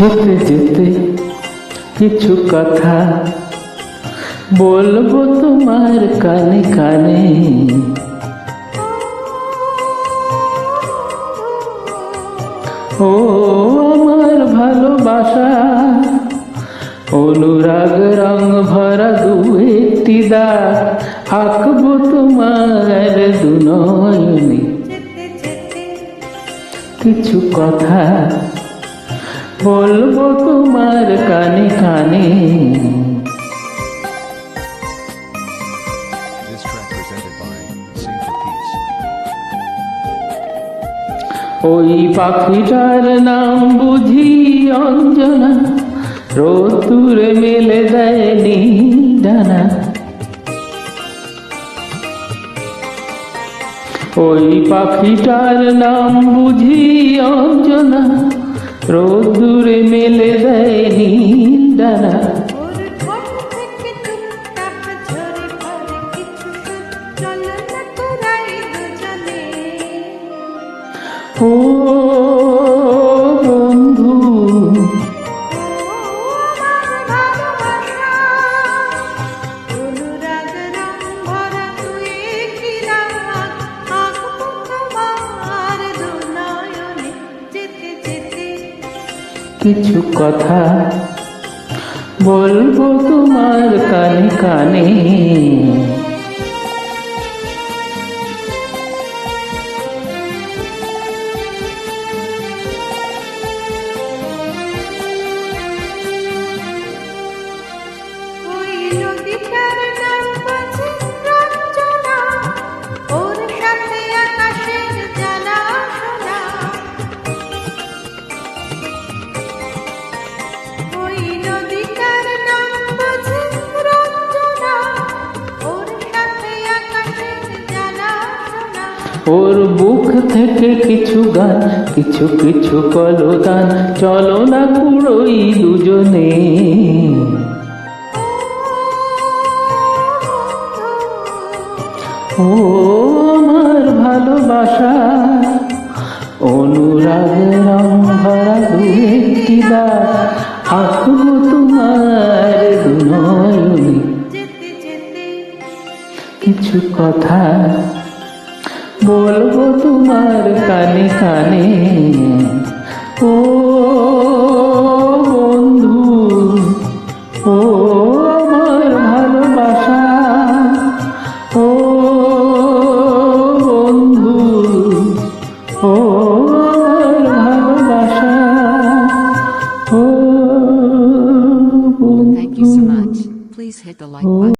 যেতে যেতে কিছু কথা বলবো তোমার কানে কানে। ও আমার ভালোবাসা, অনুরাগ রং ভরা দু একটি দাগ আঁকবো তোমার দুনয়নে। কিছু কথা বলবো তোমার কানে কানে। This track presented by Sing for Peace. ওই পাখিটার নাম বুঝি অঞ্জনা, রোদ্দুরে মেলে দেয়নি ডানা। ওই পাখিটার নাম বুঝি অঞ্জনা, রোদ্দুরে মেলে দেয়নি ডানা। ও বন্ধু, কিছু কথা বলবো তোমার কানে কানে। ওর বুক থেকে কিছু গান, কিছু কিছু কলতান, চলো না কুড়োই দুজনে। ও আমার ভালোবাসা, অনুরাগ রং ভরা দু একটি দাগ আঁকবো তোমার দুনয়নে। কিছু কথা বলবো তোমার কানে কানে। ও বন্ধু, ও আমার ভালোবাসা, ও বন্ধু, ও আমার ভালোবাসা, ও বন্ধু। Thank you so much. Please hit the like button.